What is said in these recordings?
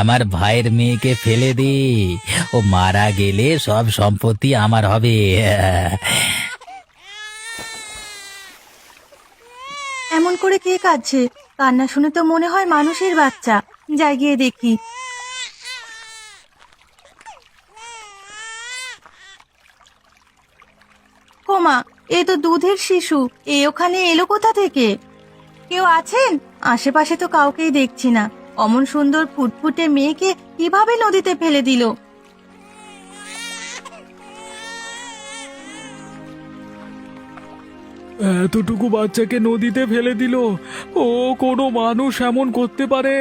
আমার ভাইয়ের মেয়েকে ফেলে দে, ও মারা গেলে সব সম্পত্তি আমার হবে। এমন করে কে কাঁদছে? কান্না শুনে তো মনে হয় মানুষের বাচ্চা। যাই গিয়ে দেখি। ওমা, এ তো দুধের শিশু। এ ওখানে এলো কোথা থেকে? কেউ আছেন? আশেপাশে তো কাউকেই দেখছি না। অমন সুন্দর ফুটফুটে মেয়েকে কিভাবে নদীতে ফেলে দিল? এতটুকু বাচ্চাকে নদীতে ফেলে দিল? ও কোনো মানুষ এমন করতে পারে?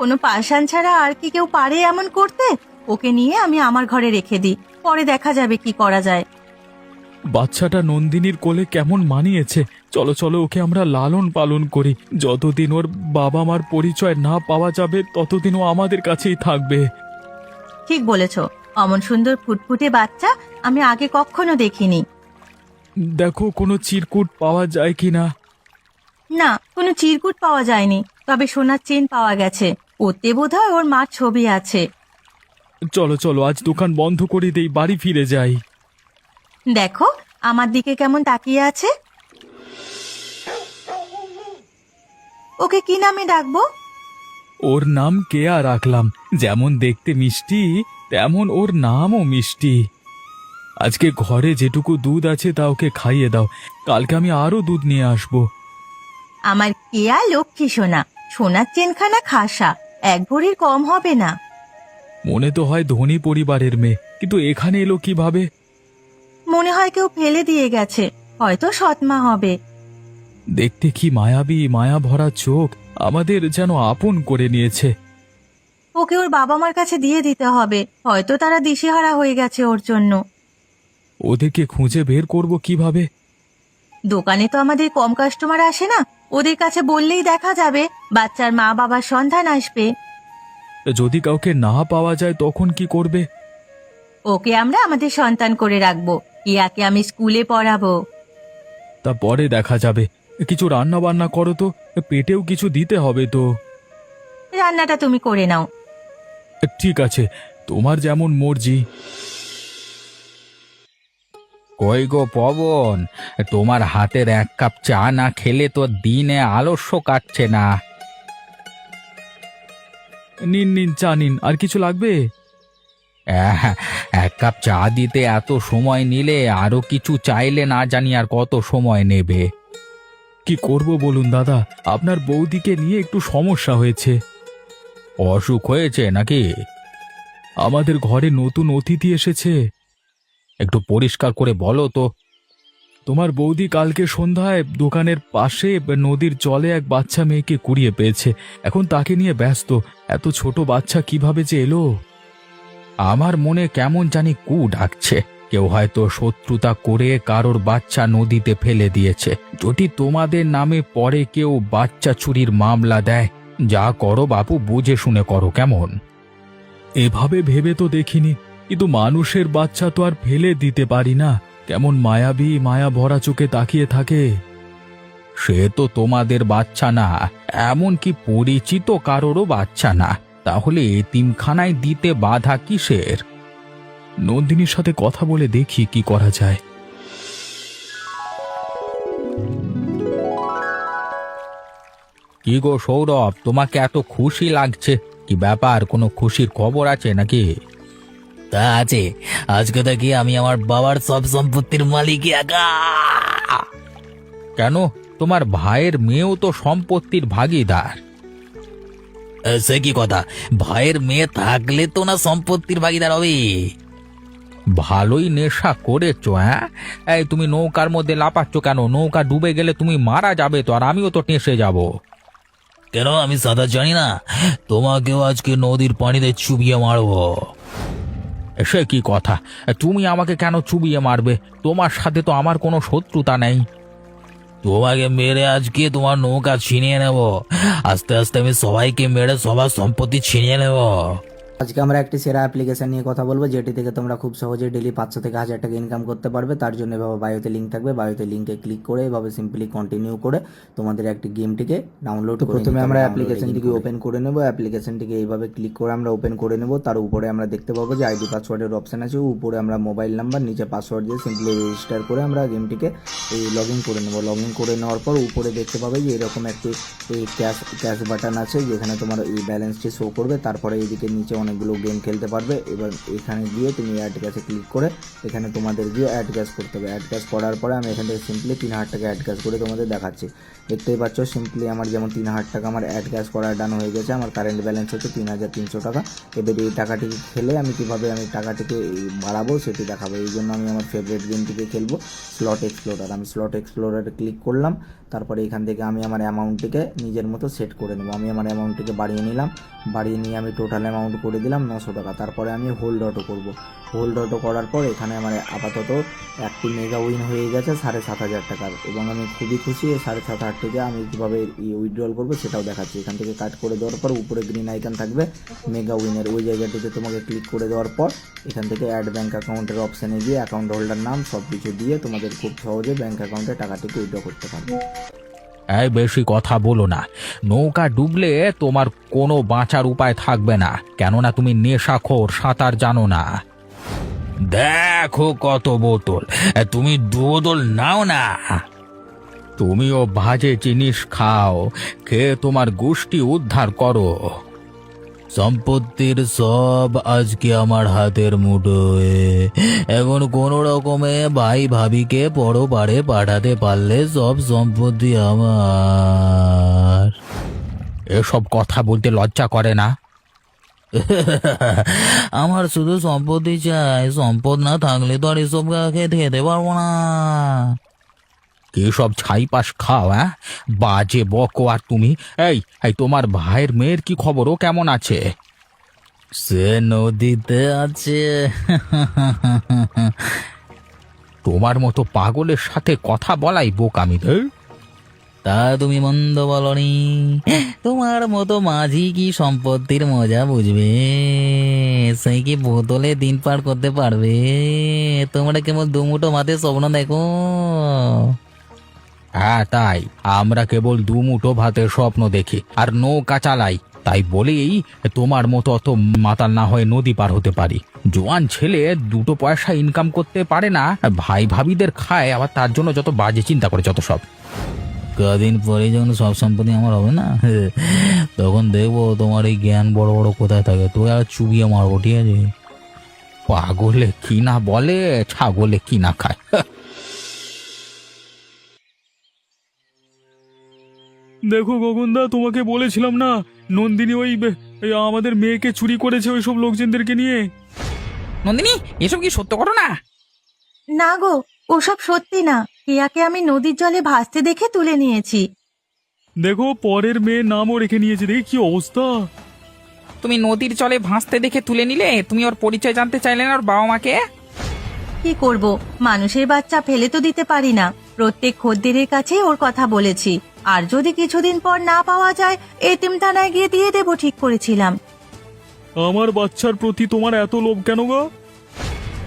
কোনো পাষাণ ছাড়া আর কি কেউ পারে এমন করতে? ওকে নিয়ে আমি আমার ঘরে রেখে দিই, পরে দেখা যাবে কি করা যায়। বাচ্চাটা নন্দিনীর কোলে কেমন মানিয়েছে। চলো চলো, ওকে আমরা লালন পালন করি। যতদিন ওর বাবা মার পরিচয় না পাওয়া যাবে ততদিন ও আমাদের কাছেই থাকবে। ঠিক বলেছ। অমন সুন্দর ফুটফুটে বাচ্চা আমি আগে কখনো দেখিনি। দেখো কোনো চিরকুট পাওয়া যায় কিনা। না, কোনো চিরকুট পাওয়া যায়নি, তবে সোনার চেন পাওয়া গেছে। ওতে বোধহয় ওর মার ছবি আছে। চলো চলো, আজ দোকান বন্ধ করে দেই, বাড়ি ফিরে যাই। দেখো আমার দিকে কেমন তাকিয়ে আছে। ওকে কি নামে ডাকবো? ওর নাম কেয়া রাখলাম। যেমন দেখতে মিষ্টি, তেমন ওর নামও মিষ্টি। আজকে ঘরে যেটুকু দুধ আছে তা ওকে খাইয়ে দাও। কালকে আমি আরো দুধ নিয়ে আসবো। আমার কেয়া লক্ষ্মী সোনা। সোনার চেনখানা খাসা, এক ভরির কম হবে না। মনে তো হয় ধনী পরিবারের মেয়ে, কিন্তু এখানে এলো কিভাবে? মনে হয় কেউ ফেলে দিয়ে গেছে, হয়তো সৎমা হবে। দেখতে কি মায়াবী, মায়া ভরা চোখ, আমাদের যেন আপন করে নিয়েছে। ওকে ওর বাবা মার কাছে দিয়ে দিতে হবে, হয়তো তারা দিশেহারা হয়ে গেছে ওর জন্য। ওদেরকে খুঁজে বের করব কিভাবে? দোকানে তো আমাদের কম কাস্টমার আসে না, ওদের কাছে বললেই দেখা যাবে, বাচ্চার মা বাবার সন্ধান আসবে। যদি কাউকে না পাওয়া যায় তখন কি করবে? ওকে আমরা আমাদের সন্তান করে রাখবো, ইয়াকে আমি স্কুলে পড়াবো। তা পরে দেখা যাবে। কিছু রান্না বান্না করো তো, পেটেও কিছু দিতে হবে তো। রান্নাটা তুমি করে নাও। ঠিক আছে, তোমার যেমন মর্জি। কই গো পবন, তোমার হাতের এক কাপ চা না খেলে তো দিনে আলস্য কাটছে না। নিন নিন, চা নিন। আর কিছু লাগবে? আহ, এক কাপ চা দিতে এত সময় নিলে আরো কিছু চাইলে না জানি আর কত সময় নেবে। কি করব বলুন দাদা, আপনার বৌদিকে নিয়ে একটু সমস্যা হয়েছে। অসুখ হয়েছে নাকি? আমাদের ঘরে নতুন অতিথি এসেছে। একটু পরিষ্কার করে বলো তো। তোমার বৌদি কালকে সন্ধ্যায় দোকানের পাশে নদীর জলে এক বাচ্চা মেয়েকে কুড়িয়ে পেয়েছে। এখন তাকে নিয়ে ব্যস্ত। এত ছোট বাচ্চা কিভাবে যে এলো? আমার মনে কেমন জানি কু ডাকছে। কেউ হয়তো শত্রুতা করে কারোর বাচ্চা নদীতে ফেলে দিয়েছে। যদি তোমাদের নামে পরে কেউ বাচ্চা চুরির মামলা দেয়, যা করো বাপু বুঝে শুনে করো, কেমন? এভাবে ভেবে তো দেখিনি, কিন্তু মানুষের বাচ্চা তো আর ফেলে দিতে পারি না। কেমন মায়াবী, মায়া ভরা চোখে তাকিয়ে থাকে। সে তো তোমাদের বাচ্চা না, এমনকি পরিচিত কারোরও বাচ্চা না, তাহলে এতিমখানায় দিতে বাধা কিসের? নন্দিনীর সাথে কথা বলে দেখি কি করা যায়। কি গো সৌরভ, তোমাকে এত খুশি লাগছে, কি ব্যাপার? কোনো খুশির খবর আছে নাকি? তা আছে, আজকে থেকে আমি আমার বাবার সব সম্পত্তির মালিক একা। কেন, তোমার ভাইয়ের মেয়েও তো সম্পত্তির ভাগীদার। সে কি কথা? ভাইয়ের মেয়ে থাকলে তো না সম্পত্তির ভাগীদার হবে। ভালোই নেশা করেছো, হ্যাঁ? এই তুমি নৌকার মধ্যে লাফাচ্ছ কেন? নৌকা ডুবে গেলে তুমি মারা যাবে তো, আর আমিও তো টেসে যাব। কেন, আমি সাঁতার জানি না? তোমাকেও আজকে নদীর পানিতে চুবিয়ে মারবো। সে কি কথা? তুমি আমাকে কেন চুবিয়ে মারবে? তোমার সাথে তো আমার কোনো শত্রুতা নেই। তোমাকে মেরে আজকে তোমার নৌকা ছিনিয়ে নেব। আস্তে আস্তে আমি সবাইকে মেরে সবার সম্পত্তি ছিনিয়ে নেব। আজকে আমরা একটি সেরা অ্যাপ্লিকেশন নিয়ে কথা বলবো, যেটি থেকে তোমরা খুব সহজে ডেলি 500 থেকে 1000 টাকা ইনকাম করতে পারবে। তার জন্য এভাবে বায়োতে লিঙ্ক থাকবে, বায়োতে লিঙ্কে ক্লিক করে এভাবে সিম্পলি কন্টিনিউ করে তোমাদের একটি গেমটিকে ডাউনলোড করে প্রথমে আমরা অ্যাপ্লিকেশনটিকে ওপেন করে নেব। অ্যাপ্লিকেশনটিকে এইভাবে ক্লিক করে আমরা ওপেন করে নেব। তার উপরে আমরা দেখতে পাবো যে আইডি পাসওয়ার্ডের অপশন আছে, উপরে আমরা মোবাইল নাম্বার, নিচে পাসওয়ার্ড দিয়ে সিম্পলি রেজিস্টার করে আমরা গেমটিকে লগ ইন করে নেব। লগ ইন করে নেওয়ার পর উপরে দেখতে পাবে যে এরকম একটি ক্যাশ বাটন আছে, যেখানে তোমার এই ব্যালেন্সটি শো করবে। তারপরে এইদিকে নিচে অনেকগুলো গেম খেলতে পারবে। এবার এখানে গিয়ে তুমি অ্যাড ক্যাশে ক্লিক করে এখানে তোমাদের গিয়ে অ্যাড ক্যাশ করতে হবে। অ্যাড ক্যাশ করার পরে আমি এখান থেকে সিম্পলি 3000 টাকা অ্যাড ক্যাশ করে তোমাদের দেখাচ্ছি। দেখতেই পাচ্ছ সিম্পলি আমার যেমন 3000 টাকা আমার অ্যাড ক্যাশ করা ডান হয়ে গেছে। আমার কারেন্ট ব্যালেন্স হচ্ছে 3300 টাকা। এবার এই টাকাটিকে খেলে আমি কীভাবে আমি টাকাটিকে বাড়াবো সেটি দেখাবো। এই জন্য আমি আমার ফেভারিট গেমটিকে খেলবো, স্লট এক্সপ্লোরার। আমি স্লট এক্সপ্লোরারে ক্লিক করলাম। তারপরে এখান থেকে আমি আমার অ্যামাউন্টটিকে নিজের মতো সেট করে নেবো। আমি আমার অ্যামাউন্টটিকে বাড়িয়ে নিলাম, বাড়িয়ে নিয়ে আমি টোটাল অ্যামাউন্ট করে দিলাম 900 টাকা। তারপরে আমি হোল্ড অটো করব। হোল্ড অটো করার পর এখানে আমার আপাতত একটি মেগা উইন হয়ে গেছে 7500 টাকার, এবং আমি খুবই খুশি। 7500 থেকে আমি কীভাবে উইথড্রল করবো সেটাও দেখাচ্ছি। এখান থেকে কাট করে দেওয়ার পর উপরে গ্রিন আইকন থাকবে মেগা উইনের, ওই জায়গাটিতে তোমাকে ক্লিক করে দেওয়ার পর এখান থেকে অ্যাড ব্যাঙ্ক অ্যাকাউন্টের অপশানে গিয়ে অ্যাকাউন্ট হোল্ডার নাম সব কিছু দিয়ে তোমাদের খুব সহজে ব্যাঙ্ক অ্যাকাউন্টে টাকাটিকে উইথড্র করতে পারবে। এই বেশি কথা বলো না, নৌকা ডুবলে তোমার কোনো বাঁচার উপায় থাকবে না, কেননা তুমি নেশাখোর, সাঁতার জানো না। দেখো কত বোতল, তুমি বোতল নাও না। তুমিও বাজে জিনিস খাও, খেয়ে তোমার গোষ্ঠী উদ্ধার করো। সম্পত্তির সব আজকে আমার হাতের মুঠোয়। এখন কোনো রকমে ভাই ভাবিকে পরপারে পাঠাতে পারলে সব সম্পত্তি আমার। এসব কথা বলতে লজ্জা করে না? আমার শুধু সম্পত্তি চাই, সম্পদ না থাকলে তো আর এসব খেতে পারবো না। কি সব ছাইপাশ খাও? বাজে বকো। আর তুমি, এই তোমার ভাইয়ের মেয়ের কি খবর? ও কেমন আছে? সে নদীতে আছে। তোমার মতো পাগলের সাথে কথা বলাই বোকামি। তা তুমি মন্দ বলনি, তোমার মতো মাঝি কি সম্পত্তির মজা বুঝবে? সেই কি বোতলে দিন পার করতে পারবে? তোমরা কেবল দুমুঠো ভাতের স্বপ্ন দেখো। হ্যাঁ, তাই আমরা কেবল দুমুঠো ভাতের স্বপ্ন দেখি আর নৌকা চালাই। তাই বলেই তোমার মতো অত মাতাল না হয়ে নদী পার হতে পারি। জোয়ান ছেলে দুটো পয়সা ইনকাম করতে পারে না, ভাই ভাবিদের খায়, আবার তার জন্য যত বাজে চিন্তা করে যত সব। কদিন পরে যখন সব সম্পত্তি আমার হবে না, তখন দেখবো তোমার এই জ্ঞান বড় বড় কোথায় থাকে। তো আর চুবিয়ে মারবো, ঠিক আছে? পাগলে কি না বলে, ছাগলে কি না খায়। দেখো গগনদা, তোমাকে বলেছিলাম না নন্দিনী ওই আমাদের মেয়েকে চুরি করেছে ওই সব লোকজনদেরকে নিয়ে। নন্দিনী, এসব কি সত্য ঘটনা? না গো, ওসব সত্যি না। কেয়াকে আমি নদীর জলে ভাসতে দেখে তুলে নিয়েছি। দেখো পরের মেয়ের নামও রেখে নিয়েছে, দেখি কি অবস্থা। তুমি নদীর জলে ভাসতে দেখে তুলে নিলে? তুমি ওর পরিচয় জানতে চাইলে না ওর বাবা মাকে? কি করব, মানুষের বাচ্চা ফেলে তো দিতে পারি না। প্রত্যেক খদ্দেরের কাছেই ওর কথা বলেছি। আর যদি কিছুদিন পর না পাওয়া যায়, এতিমখানায় গিয়ে দিয়ে দেবো ঠিক করেছিলাম। আমার বাচ্চার প্রতি তোমার এত লোভ কেন গো?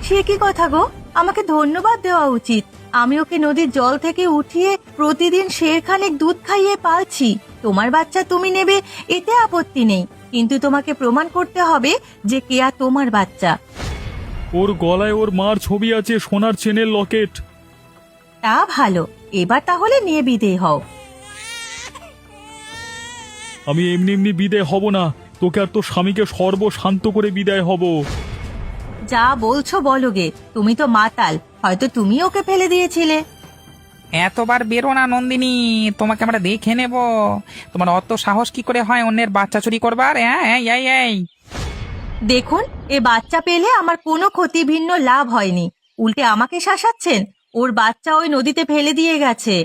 সে কি কথা গো, আমাকে ধন্যবাদ দেওয়া উচিত। আমি ওকে নদীর জল থেকে উঠিয়ে প্রতিদিন শেরখানেক দুধ খাইয়ে পালছি। তোমার বাচ্চা তুমি নেবে, এতে আপত্তি নেই, কিন্তু তোমাকে প্রমাণ করতে হবে যে কেয়া তোমার বাচ্চা। ওর গলায় ওর মার ছবি আছে, সোনার চেনের লকেট। তা ভালো, এবার তাহলে নিয়ে বিদেয় হও। আমি এমনি এমনি বিদায় হব না, তোকে আর তোর স্বামীকে সর্বশান্ত করে বিদায় হব। যা বলছো বলো গে, তুমি তো মাতাল, হয়তো তুমি ওকে ফেলে দিয়েছিলে। এতবার বেরো না নন্দিনী, তোমাকে আমরা দেখে নেব। তোমার অত সাহস কি করে হয় অন্যের বাচ্চা চুরি করবার? এই দেখুন, এ বাচ্চা পেলে আমার কোনো ক্ষতি ভিন্ন লাভ হয়নি, উল্টে আমাকে শাসাচ্ছেন। ওর বাচ্চা ওই নদীতে ফেলে দিয়ে গেছে।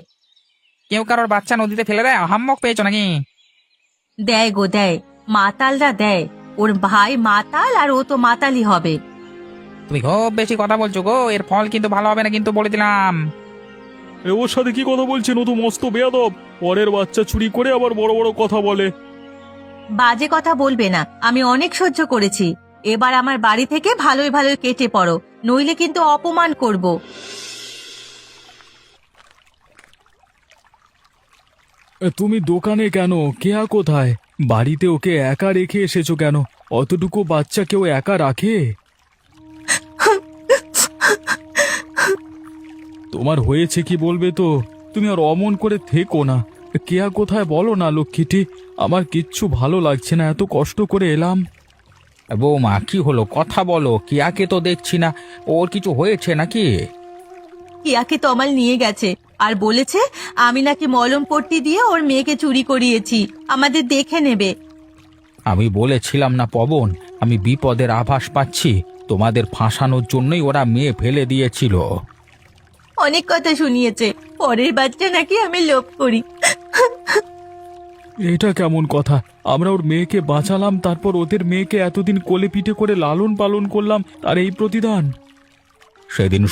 কেউ কারোর বাচ্চা নদীতে ফেলে দেয়? হাম্মক পেয়েছো নাকি? দেয় গো দেয়, মাতালরা দেয়। ওর ভাই মাতাল আর ও তো মাতালই হবে। তুমি খুব বেশি কথা বলছো গো, এর ফল কিন্তু ভালো হবে না, কিন্তু বলে দিলাম। ওর সাথে কি কথা বলছেন? ও তো মস্ত বেয়াদব, পরের বাচ্চা চুরি করে আবার বড় বড় কথা বলে। বাজে কথা বলবে না, আমি অনেক সহ্য করেছি। এবার আমার বাড়ি থেকে ভালোই ভালোই কেটে পড়ো, নইলে কিন্তু অপমান করব। তুমি দোকানে কেন? কেয়া কোথায়? বাড়িতে ওকে একা রেখে এসেছো কেন? অতটুকু বাচ্চা কেউ একা রাখে? তোমার হয়েছে কি বলবে তো? তুমি আর অমন করে থেকো না। কেয়া কোথায় বলো না লক্ষ্মীটি? আমার কিচ্ছু ভালো লাগছে না, এত কষ্ট করে এলাম। বৌমা কি হলো, কথা বলো। কিয়াকে তো দেখছি না, ওর কিছু হয়েছে নাকি? কিয়াকে তমাল নিয়ে গেছে আর বলেছে আমি নাকি মলম পট্টি দিয়ে ওর মেয়েকে চুরি করিয়েছি, আমাদের দেখে নেবে। আমি বলেছিলাম না পবন, আমি বিপদের আভাস পাচ্ছি। তোমাদের ফাঁসানোর জন্যই ওরা মেয়ে ফেলে দিয়েছিল। অনেক কথা শুনিয়েছে, পরের বাচ্চা নাকি আমি লোভ করি। এটা কেমন কথা? আমরা ওর মেয়েকে বাঁচালাম, তারপর ওদের মেয়েকে এতদিন কোলে পিঠে করে লালন পালন করলাম, আর এই প্রতিদান? সেদিন